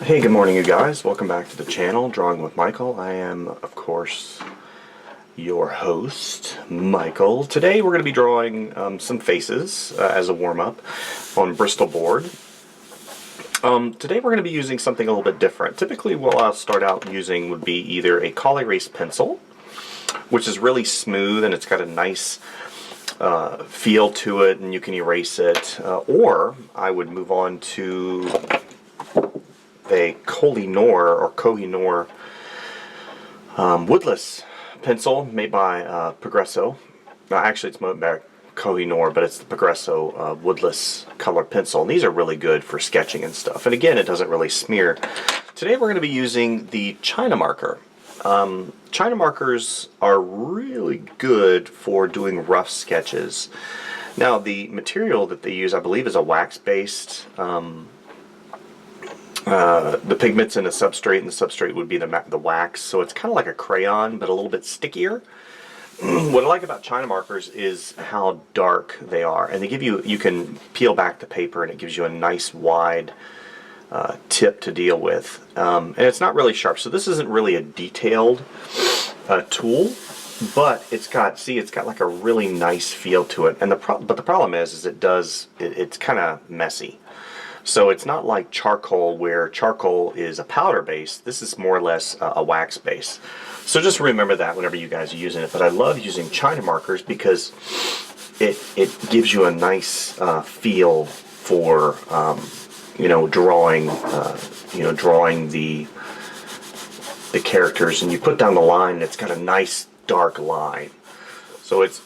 Hey, good morning, you guys. Welcome back to the channel, Drawing with Michael. I am, of course, your host, Michael. Today we're going to be drawing some faces as a warm-up on Bristol board. Today we're going to be using something a little bit different. Typically what I'll start out using would be either a col erase pencil, which is really smooth and it's got a nice feel to it and you can erase it, or I would move on to a Kohinoor woodless pencil made by Progresso. Actually, it's made by Kohinoor, but it's the Progresso woodless color pencil. And these are really good for sketching and stuff. And again, it doesn't really smear. Today we're going to be using the China marker. China markers are really good for doing rough sketches. Now, the material that they use, I believe, is a wax-based. The pigment's in a substrate, and the substrate would be the wax, so it's kind of like a crayon, but a little bit stickier. What I like about China markers is how dark they are, and they give you can peel back the paper, and it gives you a nice wide tip to deal with, and it's not really sharp. So this isn't really a detailed tool, but it's got like a really nice feel to it. And the problem is it's kind of messy. So it's not like charcoal, where charcoal is a powder base. This is more or less a wax base. So just remember that whenever you guys are using it. But I love using China markers because it gives you a nice feel for drawing drawing the characters, and you put down the line and it's got a nice dark line. So it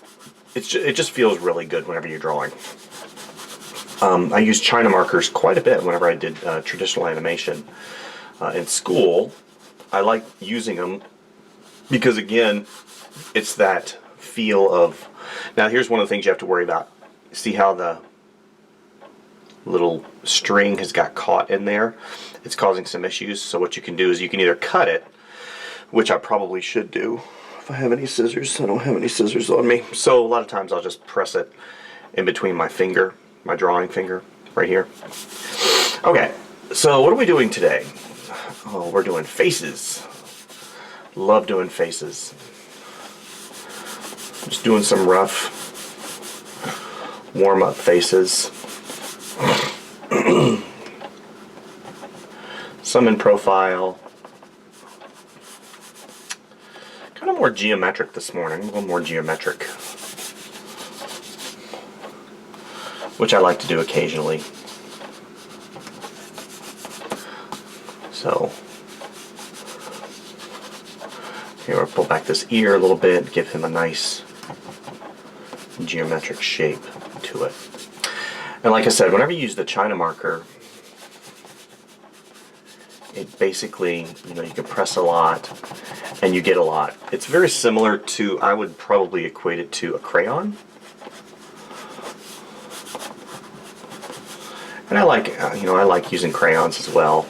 just feels really good whenever you're drawing. I used China markers quite a bit whenever I did traditional animation in school. I like using them because, again, it's that feel of... Now, here's one of the things you have to worry about. See how the little string has got caught in there? It's causing some issues. So what you can do is you can either cut it, which I probably should do if I have any scissors. I don't have any scissors on me. So a lot of times I'll just press it in between my finger. My drawing finger right here. Okay, so what are we doing today? Oh, we're doing faces. Love doing faces. Just doing some rough warm-up faces. Some in profile. Kind of more geometric this morning. A little more geometric, which I like to do occasionally. So here we'll pull back this ear a little bit, give him a nice geometric shape to it. And like I said, whenever you use the China marker, it basically, you can press a lot and you get a lot. It's very similar to, I would probably equate it to a crayon. And I like, I like using crayons as well.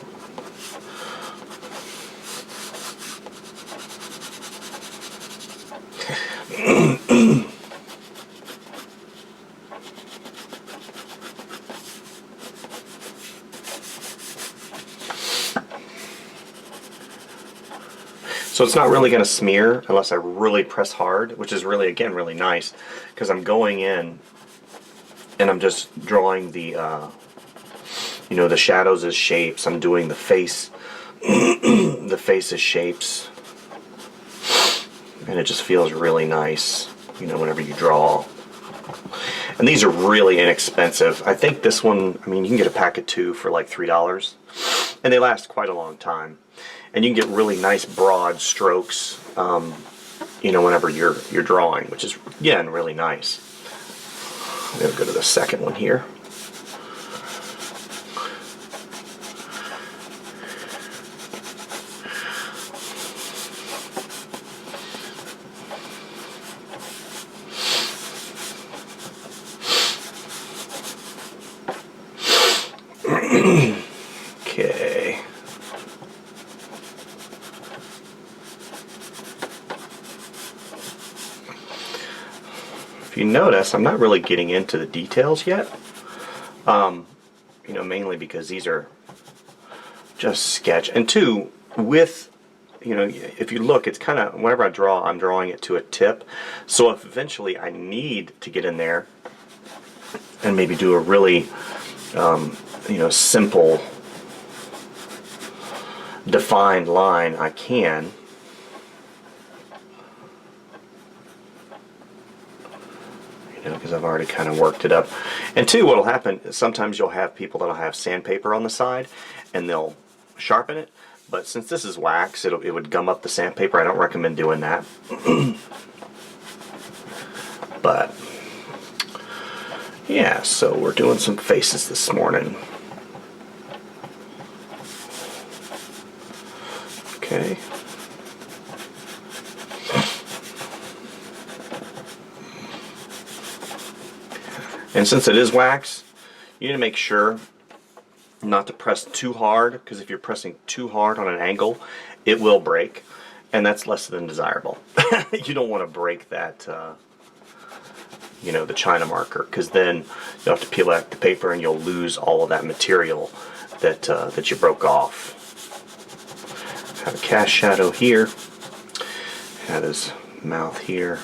So it's not really going to smear unless I really press hard, which is really, again, really nice, because I'm going in and I'm just drawing the the shadows as shapes. I'm doing the face, the face as shapes, and it just feels really nice, whenever you draw. And these are really inexpensive. I think this one, you can get a pack of 2 for like $3, and they last quite a long time. And you can get really nice broad strokes, whenever you're drawing, which is, again, really nice. I'm going to go to the second one here. Okay. If you notice, I'm not really getting into the details yet. Mainly because these are just sketch. And two, with, you know, if you look, it's kind of, whenever I draw, I'm drawing it to a tip. So if eventually I need to get in there and maybe do a really, you know, simple, defined line, I can. You know, because I've already kind of worked it up. And two, what'll happen is sometimes you'll have people that'll have sandpaper on the side and they'll sharpen it. But since this is wax, it would gum up the sandpaper. I don't recommend doing that. But yeah, so we're doing some faces this morning. Okay. And since it is wax, you need to make sure not to press too hard, because if you're pressing too hard on an angle, it will break, and that's less than desirable. You don't want to break that, you know, the China marker, because then you'll have to peel back the paper and you'll lose all of that material that that you broke off. Have a cast shadow here. Have his mouth here,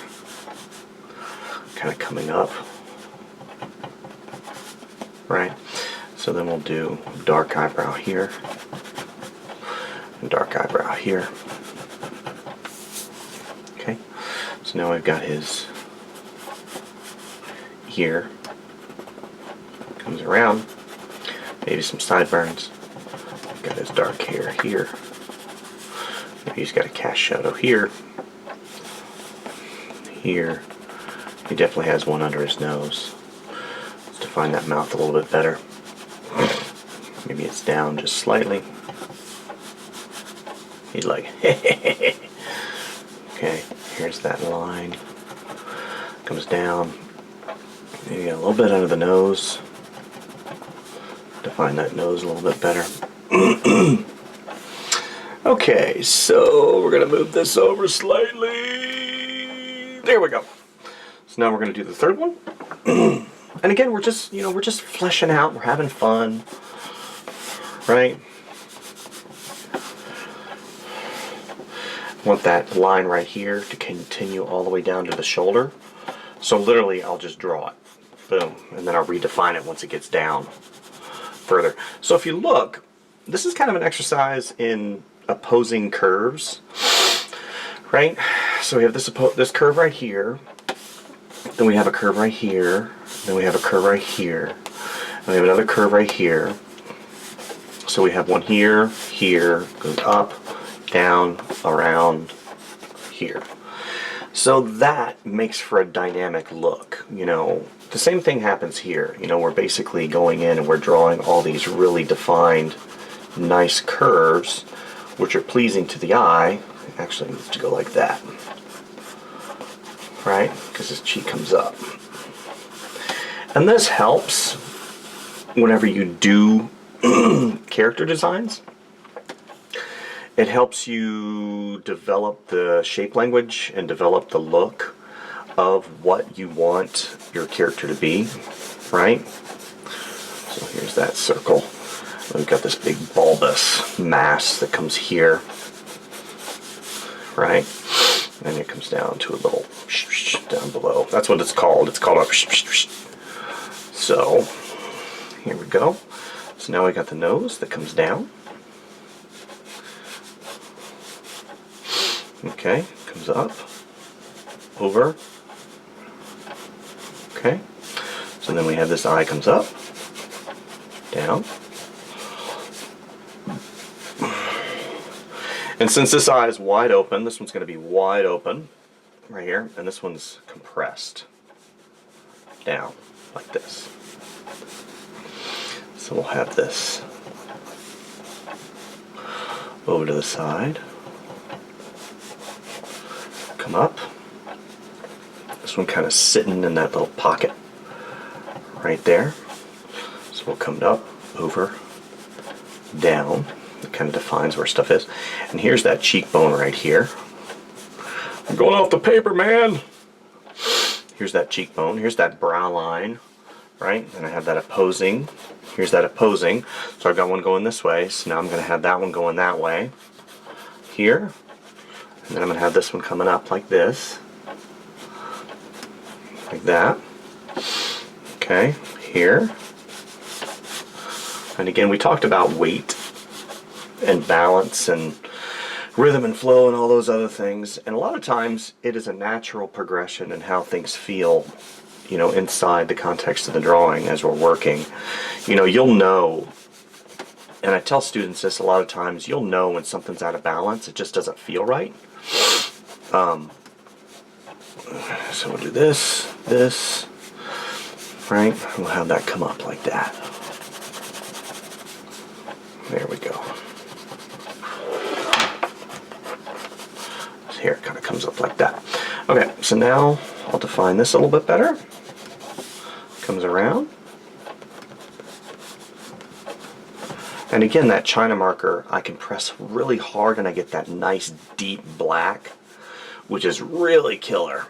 kind of coming up. Right? So then we'll do dark eyebrow here, and dark eyebrow here. Okay, so now we've got his ear, comes around, maybe some sideburns. We've got his dark hair here. Maybe he's got a cast shadow here. Here. He definitely has one under his nose. Let's define that mouth a little bit better. Maybe it's down just slightly. He's like, okay, here's that line. Comes down. Maybe a little bit under the nose. Define that nose a little bit better. Okay, so we're gonna move this over slightly. There we go. So now we're gonna do the third one. And again, we're just, you know, we're just fleshing out. We're having fun, right? I want that line right here to continue all the way down to the shoulder. So literally, I'll just draw it, boom, and then I'll redefine it once it gets down further. So if you look, this is kind of an exercise in opposing curves, right? So we have this curve right here, then we have a curve right here, then we have a curve right here, and we have another curve right here. So we have one here, here, goes up, down, around, here. So that makes for a dynamic look, you know. The same thing happens here. You know, we're basically going in and we're drawing all these really defined, nice curves, which are pleasing to the eye. Actually, it needs to go like that, right? Because his cheek comes up. And this helps whenever you do character designs. It helps you develop the shape language and develop the look of what you want your character to be, right? So here's that circle. We've got this big bulbous mass that comes here, right? And it comes down to a little down below. That's what it's called. It's called a. So here we go. So now we got the nose that comes down. Okay, comes up, over. Okay, so then we have this eye comes up, down. And since this eye is wide open, this one's going to be wide open right here, and this one's compressed down like this. So we'll have this over to the side, come up. This one kind of sitting in that little pocket right there. So we'll come up, over, down. It kind of defines where stuff is. And here's that cheekbone right here. I'm going off the paper, man. Here's that cheekbone. Here's that brow line, right? And I have that opposing. here's that opposing. So I've got one going this way, so now I'm going to have that one going that way here, and then I'm going to have this one coming up like this, like that. Okay, here. And again, we talked about weight and balance and rhythm and flow and all those other things, and a lot of times it is a natural progression in how things feel, you know, inside the context of the drawing as we're working. You know, you'll know, and I tell students this a lot of times, you'll know when something's out of balance, it just doesn't feel right. So we'll do this, right? We'll have that come up like that. There we go. So here it kind of comes up like that. Okay, so now I'll define this a little bit better. Comes around. And again, that China marker, I can press really hard and I get that nice deep black, which is really killer.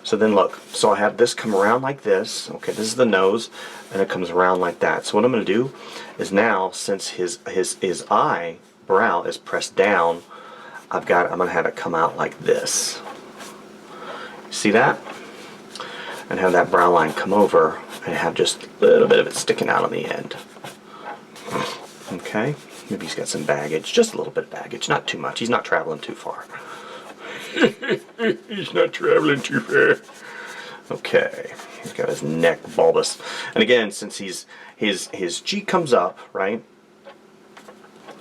So then look, so I have this come around like this. Okay, this is the nose, and it comes around like that. So what I'm going to do is now, since his eyebrow is pressed down, I'm going to have it come out like this. See that? And have that brow line come over and have just a little bit of it sticking out on the end. Okay, maybe he's got some baggage, just a little bit of baggage, not too much. He's not traveling too far. He's not traveling too far. Okay, he's got his neck bulbous, and again, since his cheek comes up, right?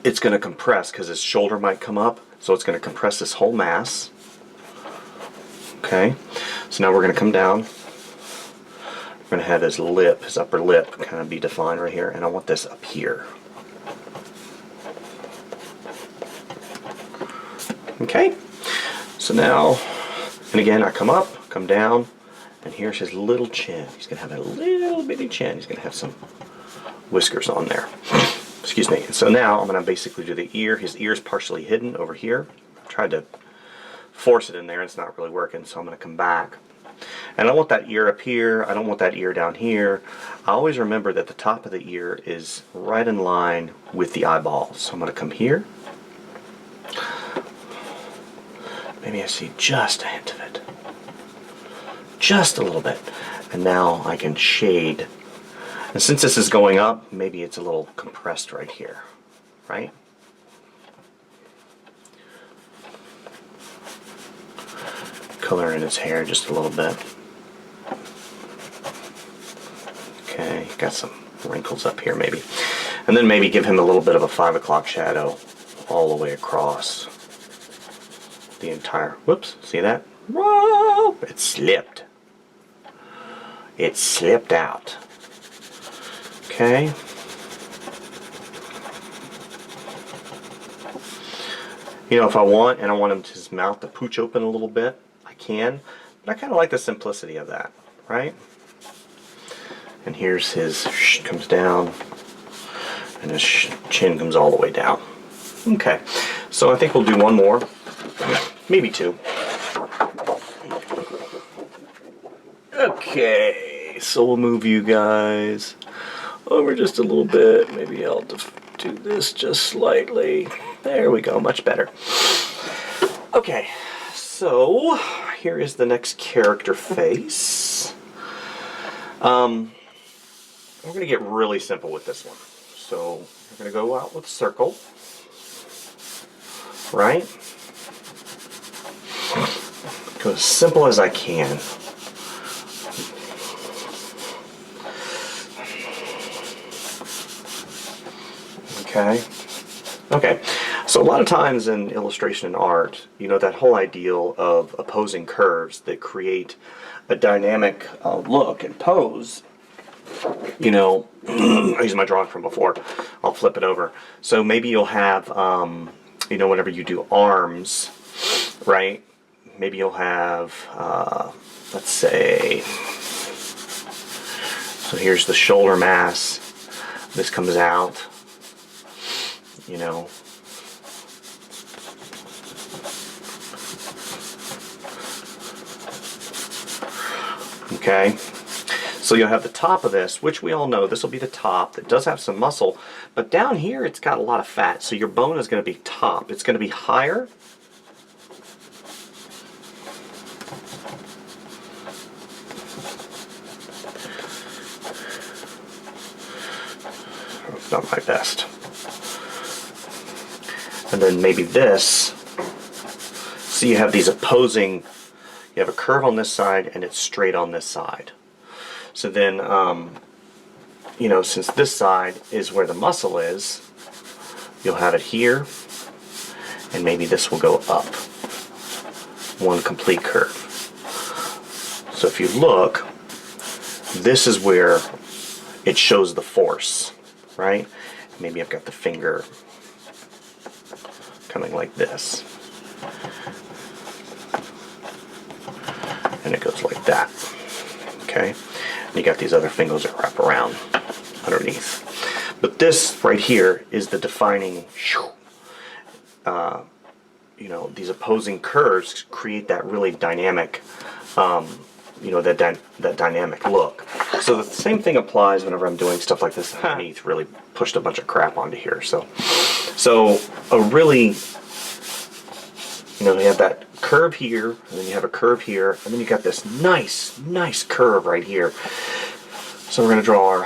It's going to compress because his shoulder might come up, so it's going to compress this whole mass. Okay, so now we're going to come down. We're going to have his lip, his upper lip, kind of be defined right here, and I want this up here. Okay, so now, and again, I come up, come down, and here's his little chin. He's going to have a little bitty chin. He's going to have some whiskers on there. Excuse me. So now I'm going to basically do the ear. His ear's partially hidden over here. I tried to force it in there, and it's not really working, so I'm going to come back. And I want that ear up here. I don't want that ear down here. I always remember that the top of the ear is right in line with the eyeball. So I'm going to come here. Maybe I see just a hint of it. Just a little bit. And now I can shade. And since this is going up, maybe it's a little compressed right here. Right? Color in his hair just a little bit. Okay, got some wrinkles up here maybe. And then maybe give him a little bit of a 5 o'clock shadow all the way across the entire, whoops, see that? Whoa, it slipped. It slipped out. Okay. You know, if I want, and I want his mouth to pooch open a little bit, I can. But I kind of like the simplicity of that, right? And here's his comes down, and his chin comes all the way down. Okay, so I think we'll do one more. Maybe two. Okay, so we'll move you guys over just a little bit. Maybe I'll do this just slightly. There we go, much better. Okay, so here is the next character face. We're going to get really simple with this one. So we're going to go out with a circle. Right? Go as simple as I can. Okay. Okay. So a lot of times in illustration and art, you know, that whole ideal of opposing curves that create a dynamic look and pose, you know, I used my drawing from before. I'll flip it over. So maybe you'll have, you know, whenever you do arms, right? Maybe you'll have, let's say, so here's the shoulder mass. This comes out, you know. Okay. So you'll have the top of this, which we all know this will be the top. That does have some muscle, but down here it's got a lot of fat. So your bone is going to be top. It's going to be higher. Not my best. And then maybe this. So you have these opposing, you have a curve on this side and it's straight on this side. So then, you know, since this side is where the muscle is, you'll have it here, and maybe this will go up. One complete curve. So if you look, this is where it shows the force, right? Maybe I've got the finger coming like this. And it goes like that. Okay? And you got these other fingers that wrap around underneath. But this right here is the defining, you know, these opposing curves create that really dynamic, you know, that dynamic look. So the same thing applies whenever I'm doing stuff like this underneath. Really pushed a bunch of crap onto here. So a really, you know, you have that curve here, and then you have a curve here, and then you got this nice curve right here. So we're going to draw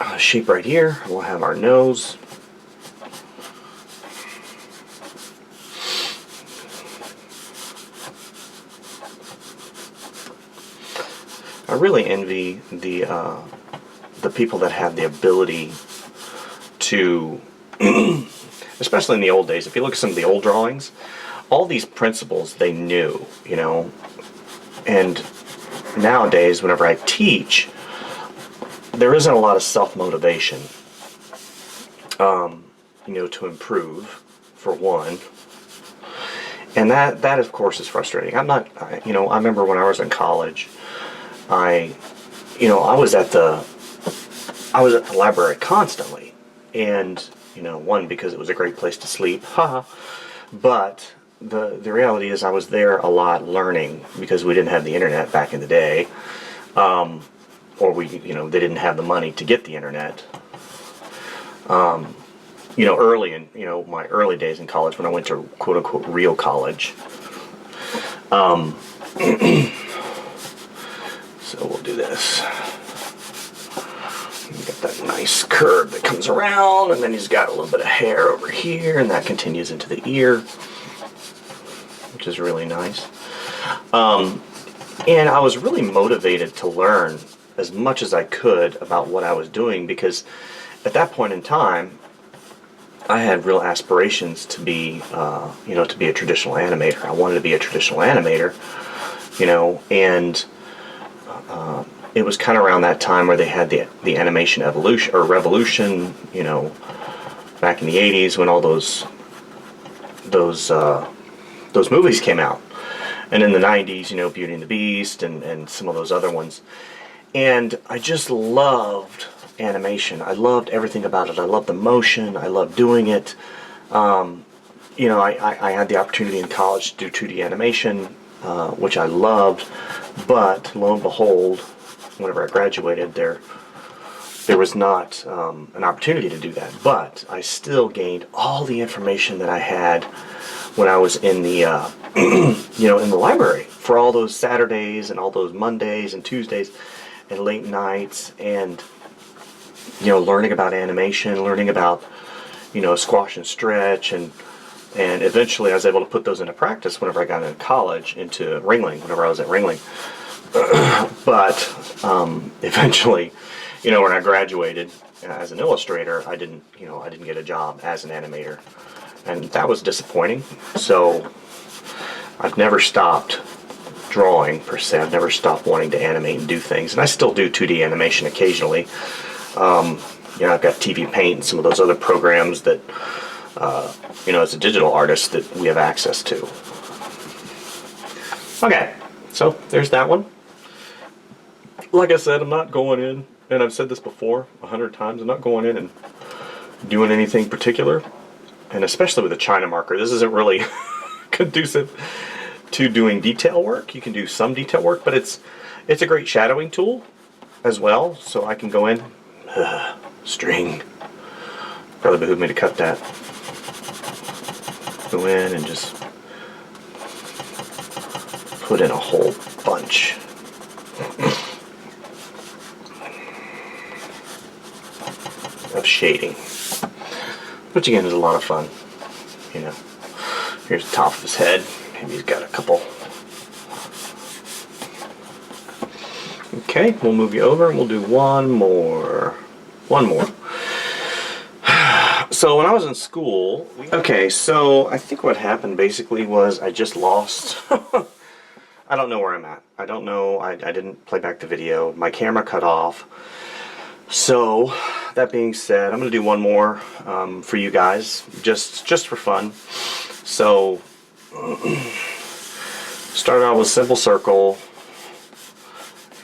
our shape right here. We'll have our nose. I really envy the people that have the ability to, especially in the old days. If you look at some of the old drawings, all these principles they knew, you know. And nowadays, whenever I teach, there isn't a lot of self-motivation, you know, to improve, for one. And that of course is frustrating. I'm not, you know, I remember when I was in college, you know, I was at the library constantly, and you know, one, because it was a great place to sleep, haha, but the reality is I was there a lot learning, because we didn't have the internet back in the day, or you know, they didn't have the money to get the internet. You know, early in, you know, my early days in college, when I went to quote unquote real college. So we'll do this. You got that nice curve that comes around, and then he's got a little bit of hair over here, and that continues into the ear, which is really nice. And I was really motivated to learn as much as I could about what I was doing, because at that point in time, I had real aspirations to be, you know, to be a traditional animator. I wanted to be a traditional animator, you know, and it was kind of around that time where they had the animation evolution or revolution, you know, back in the 80s, when all those movies came out, and in the 90s, you know, Beauty and the Beast and some of those other ones. And I just loved animation. I loved everything about it. I loved the motion. I loved doing it. You know, I had the opportunity in college to do 2D animation, which I loved, but lo and behold, whenever I graduated, there was not an opportunity to do that. But I still gained all the information that I had when I was in the you know, in the library for all those Saturdays and all those Mondays and Tuesdays and late nights, and you know, learning about animation, learning about, you know, squash and stretch, and eventually I was able to put those into practice whenever I got into college, into Ringling, whenever I was at Ringling. But eventually, you know, when I graduated as an illustrator, I didn't get a job as an animator, and that was disappointing. So I've never stopped drawing per se. I've never stopped wanting to animate and do things, and I still do 2D animation occasionally. You know, I've got TV Paint and some of those other programs that, you know, as a digital artist, that we have access to. Okay, so there's that one. Like I said, I'm not going in, and I've said this before 100 times, I'm not going in and doing anything particular, and especially with a China marker, this isn't really conducive to doing detail work. You can do some detail work, but it's It's a great shadowing tool as well, so I can go in. String. Probably behooved me to cut that. Go in and just put in a whole bunch. Of shading, which again is a lot of fun. You know, here's the top of his head. Maybe he's got a couple. Okay, we'll move you over and we'll do one more. One more. So when I was in school, okay, so I think what happened basically was I just lost. I don't know where I'm at. I don't know. I didn't play back the video. My camera cut off. So that being said, I'm going to do one more for you guys, just for fun. So start out with simple circle.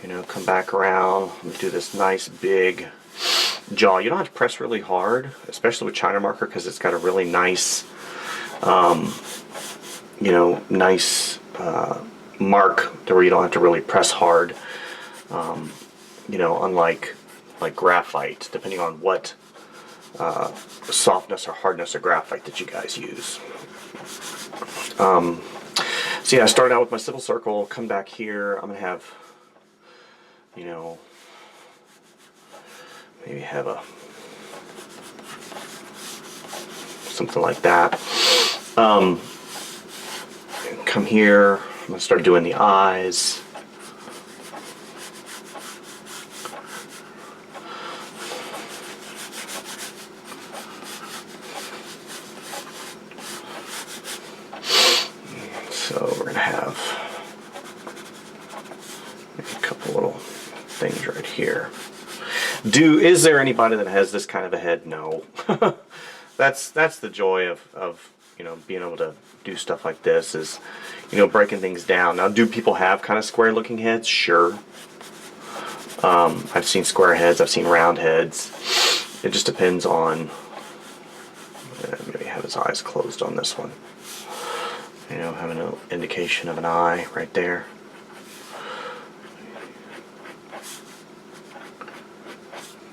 You know, come back around. Do this nice big jaw. You don't have to press really hard, especially with China marker, because it's got a really nice, you know, nice mark to where you don't have to really press hard. You know, unlike like graphite, depending on what softness or hardness of graphite that you guys use. So yeah, I started out with my simple circle. Come back here. I'm gonna have, you know, maybe have a something like that. Come here. I'm gonna start doing the eyes. So we're gonna have maybe a couple little things right here. Is there anybody that has this kind of a head? No. That's the joy of you know, being able to do stuff like this, is, you know, breaking things down. Now, do people have kind of square looking heads? Sure. I've seen square heads, I've seen round heads. It just depends on, maybe have his eyes closed on this one. You know, having an indication of an eye right there.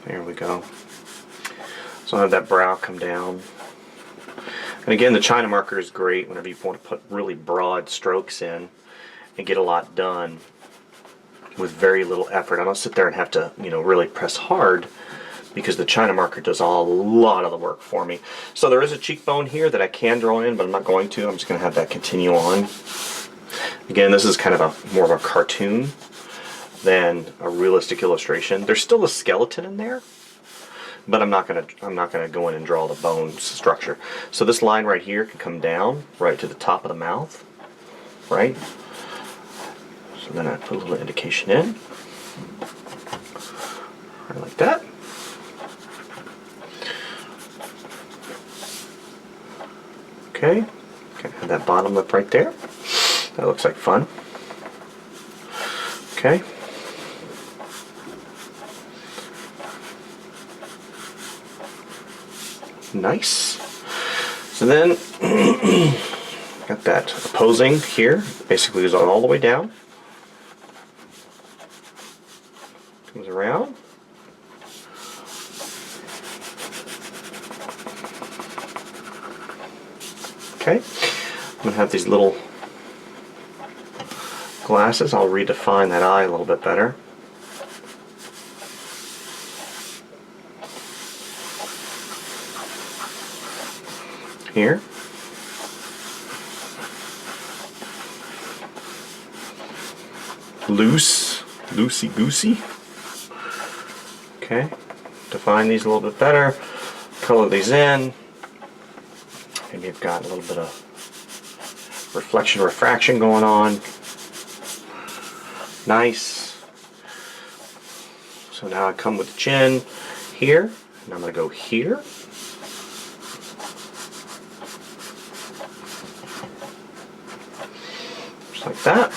There we go. So I'll have that brow come down. And again, the China marker is great whenever you want to put really broad strokes in and get a lot done with very little effort. I don't sit there and have to, you know, really press hard, because the China marker does a lot of the work for me. So there is a cheekbone here that I can draw in, but I'm not going to. I'm just going to have that continue on. Again, this is kind of a more of a cartoon than a realistic illustration. There's still a skeleton in there, but I'm not gonna go in and draw the bone structure. So this line right here can come down right to the top of the mouth, right? So then I put a little indication in, right like that. Okay, have that bottom lip right there. That looks like fun. Okay. Nice. So then, got that opposing here. Basically goes all the way down. Comes around. Okay. I'm going to have these little glasses. I'll redefine that eye a little bit better. Here. Loosey-goosey. Okay. Define these a little bit better. Color these in. Maybe you've got a little bit of reflection, refraction going on. Nice. So now I come with the chin here, and I'm going to go here. Just like that.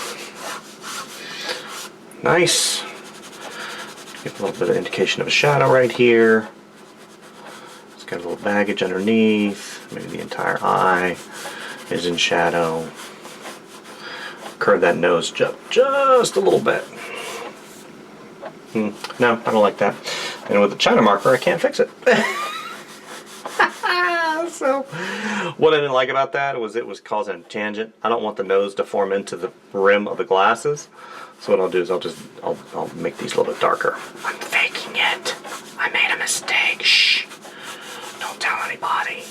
Nice. Give a little bit of indication of a shadow right here. It's got a little baggage underneath. Maybe the entire eye is in shadow. Curve that nose just a little bit. No, I don't like that. And with the China marker, I can't fix it. So, what I didn't like about that was it was causing a tangent. I don't want the nose to form into the rim of the glasses. So what I'll do is I'll make these a little bit darker. I'm faking it. I made a mistake. Shh. Don't tell anybody.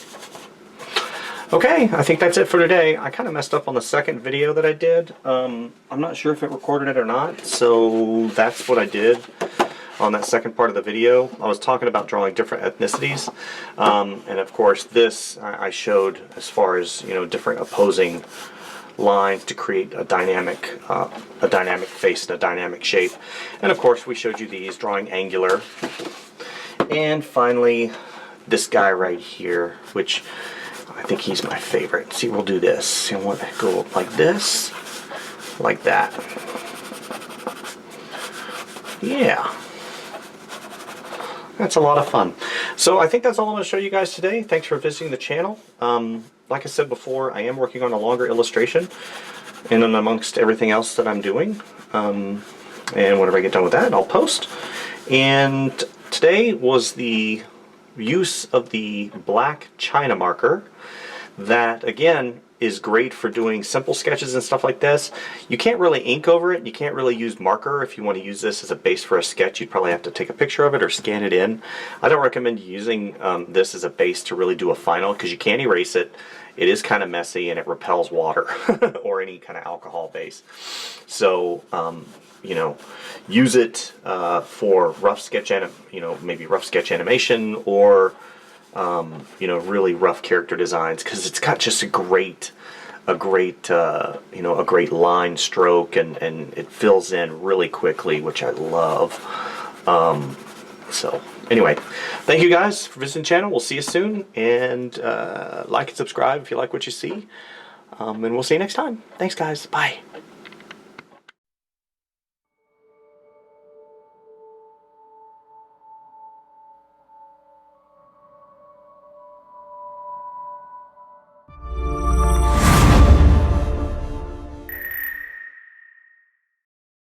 Okay, I think that's it for today. I kind of messed up on the second video that I did. I'm not sure if it recorded it or not, so that's what I did on that second part of the video. I was talking about drawing different ethnicities, and of course this I showed as far as, you know, different opposing lines to create a dynamic face and a dynamic shape. And of course we showed you these drawing angular. And finally this guy right here, which I think he's my favorite. See, we'll do this. You want to go like this, like that. Yeah. That's a lot of fun. So I think that's all I'm going to show you guys today. Thanks for visiting the channel. Like I said before, I am working on a longer illustration in and amongst everything else that I'm doing. And whenever I get done with that, I'll post. And today was the use of the black China marker that, again, is great for doing simple sketches and stuff like this. You can't really ink over it. You can't really use marker. If you want to use this as a base for a sketch, you'd probably have to take a picture of it or scan it in. I don't recommend using this as a base to really do a final, because you can't erase it. It is kind of messy and it repels water or any kind of alcohol base. So, you know, use it for rough sketch, maybe rough sketch animation, or you know, really rough character designs, because it's got just a great line stroke, and it fills in really quickly, which I love. So anyway, thank you guys for visiting the channel. We'll see you soon, and like and subscribe if you like what you see, and we'll see you next time. Thanks guys. Bye.